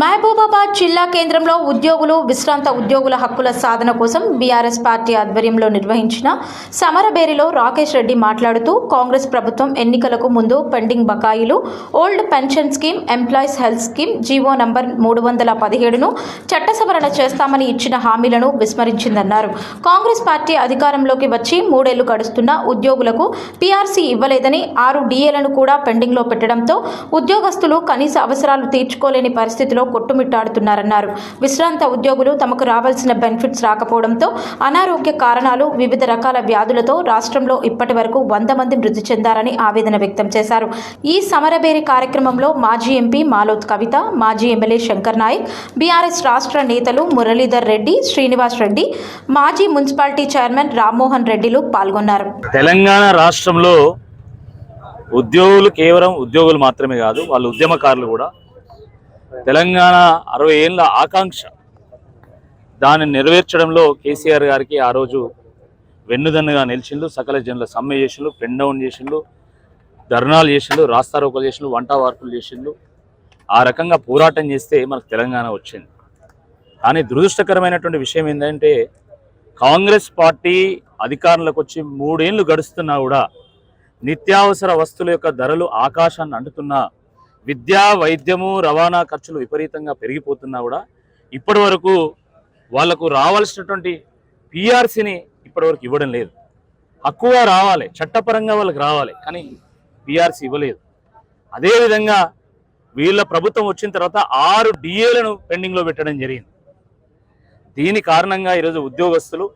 మహబూబాబాద్ జిల్లా కేంద్రంలో ఉద్యోగులు విశ్రాంత ఉద్యోగుల హక్కుల సాధన కోసం బీఆర్ఎస్ పార్టీ ఆధ్వర్యంలో నిర్వహించిన సమరబేరిలో రాకేష్ రెడ్డి మాట్లాడుతూ కాంగ్రెస్ ప్రభుత్వం ఎన్నికలకు ముందు పెండింగ్ బకాయిలు, old pension scheme, employees health scheme GO number 317ను చట్టసవరణ చేస్తామని ఇచ్చిన హామీలను విస్మరించిందన్నారు. కాంగ్రెస్ పార్టీ అధికారంలోకి వచ్చి 3 ఏళ్లు గడుస్తున్నా ఉద్యోగులకు పీఆర్సీ ఇవ్వలేదని 6 డిఏలను కూడా పెండింగ్లో పెట్టడంతో ఉద్యోగస్తులు కనీస అవసరాలు తీర్చుకోలేని పరిస్థితిలో కొట్టుమిట్టాడుతున్నారన్నారు. విశ్రాంత ఉద్యోగులు తమకు రావాల్సిన బెనిఫిట్స్ రాకపోవడంతో అనారోగ్య కారణాలు, వివిధ రకాల వ్యాధులతో రాష్ట్రంలో ఇప్పటి వరకు 100 మంది మృతి చెందారని ఆవేదన వ్యక్తం చేశారు. ఈ సమరబేరి కార్యక్రమంలో మాజీ ఎంపీ మాలోత్ కవిత, మాజీ ఎమ్మెల్యే శంకర్ నాయక్, బీఆర్ఎస్ రాష్ట్ర నేతలు మురళీధర్ రెడ్డి, శ్రీనివాస్ రెడ్డి, మాజీ మున్సిపాలిటీ చైర్మన్ రామ్మోహన్ రెడ్డిలు పాల్గొన్నారు. తెలంగాణ రాష్ట్రంలో ఉద్యోగులు కేవలం ఉద్యోగులు మాత్రమే కాదు, వాళ్ళు ఉద్యమకారులు కూడా. తెలంగాణ 60 ఏళ్ళ ఆకాంక్ష, దాన్ని నెరవేర్చడంలో కేసీఆర్ గారికి ఆ రోజు వెన్నుదన్నుగా నిలిచిండ్రు. సకల జనుల సమ్మె చేసిండ్రు, పెన్ డౌన్ చేసిండ్రు, ధర్నాలు చేసిండ్రు, రాస్తారోకలు చేసిండ్రు, వంట వార్పులు చేసిండ్రు. ఆ రకంగా పోరాటం చేస్తే మనకు తెలంగాణ వచ్చింది. కానీ దురదృష్టకరమైనటువంటి విషయం ఏంటంటే కాంగ్రెస్ పార్టీ అధికారంలోకి వచ్చి 3 ఏళ్ళు గడుస్తున్నా కూడా నిత్యావసర వస్తువుల యొక్క ధరలు ఆకాశాన్ని అంటుతున్నా, విద్యా, వైద్యము, రవాణా ఖర్చులు విపరీతంగా పెరిగిపోతున్నా కూడా ఇప్పటి వరకు వాళ్లకు రావాల్సినటువంటి పీఆర్సీని ఇప్పటివరకు ఇవ్వడం లేదు. హక్కుగా రావాలి, చట్టపరంగా వాళ్ళకి రావాలి, కానీ పీఆర్సీ ఇవ్వలేదు. అదేవిధంగా వీళ్ళ ప్రభుత్వం వచ్చిన తర్వాత 6 డిఏలను పెండింగ్లో పెట్టడం జరిగింది. దీని కారణంగా ఈరోజు ఉద్యోగస్తులు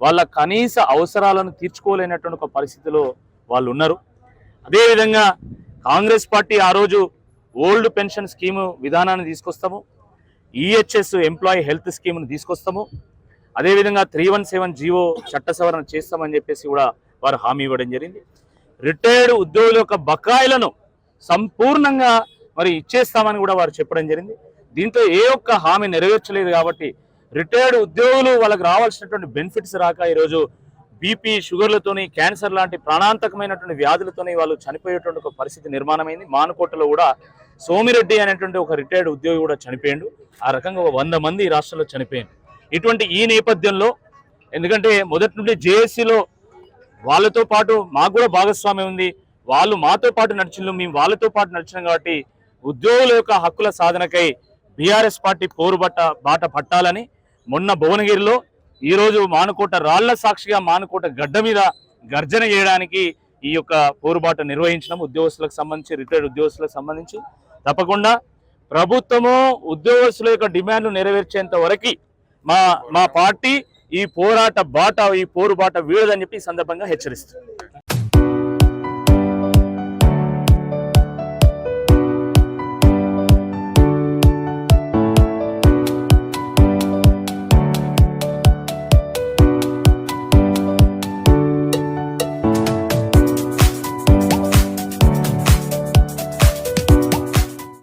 వాళ్ళ కనీస అవసరాలను తీర్చుకోలేనటువంటి ఒక పరిస్థితిలో వాళ్ళు ఉన్నారు. అదేవిధంగా కాంగ్రెస్ పార్టీ ఆ రోజు ఓల్డ్ పెన్షన్ స్కీము విధానాన్ని తీసుకొస్తాము, ఈహెచ్ఎస్ ఎంప్లాయీ హెల్త్ స్కీమ్ను తీసుకొస్తాము, అదేవిధంగా 317 జీవో చట్ట సవరణ చేస్తామని చెప్పేసి కూడా వారు హామీ ఇవ్వడం జరిగింది. రిటైర్డ్ ఉద్యోగుల యొక్క బకాయిలను సంపూర్ణంగా మరి ఇచ్చేస్తామని కూడా వారు చెప్పడం జరిగింది. దీంతో ఏ ఒక్క హామీ నెరవేర్చలేదు. కాబట్టి రిటైర్డ్ ఉద్యోగులు వాళ్ళకి రావాల్సినటువంటి బెనిఫిట్స్ రాక ఈరోజు బీపీ, షుగర్లతోని, క్యాన్సర్ లాంటి ప్రాణాంతకమైనటువంటి వ్యాధులతోని వాళ్ళు చనిపోయేటువంటి ఒక పరిస్థితి నిర్మాణమైంది. మానుకోటలో కూడా సోమిరెడ్డి అనేటువంటి ఒక రిటైర్డ్ ఉద్యోగి కూడా చనిపోయాడు. ఆ రకంగా 100 మంది ఈ రాష్ట్రంలో చనిపోయారు. ఇటువంటి ఈ నేపథ్యంలో, ఎందుకంటే మొదటి నుండి జేఏసీలో వాళ్ళతో పాటు మాకు కూడా భాగస్వామ్యం ఉంది, వాళ్ళు మాతో పాటు నడిచిండ్రు, మేము వాళ్ళతో పాటు నడిచినాం. కాబట్టి ఉద్యోగుల యొక్క హక్కుల సాధనకై బీఆర్ఎస్ పార్టీ బాట పట్టాలని మొన్న భువనగిరిలో, ఈరోజు మానుకోట రాళ్ల సాక్షిగా మానుకోట గడ్డ మీద గర్జన చేయడానికి ఈ యొక్క పోరుబాట నిర్వహించడం. ఉద్యోగస్తులకు సంబంధించి, రిటైర్డ్ ఉద్యోగస్తులకు సంబంధించి తప్పకుండా ప్రభుత్వము ఉద్యోగస్తుల యొక్క డిమాండ్లు నెరవేర్చేంత వరకు మా పార్టీ ఈ పోరాట బాట, ఈ పోరుబాట వీడదని చెప్పి ఈ సందర్భంగా హెచ్చరిస్తుంది.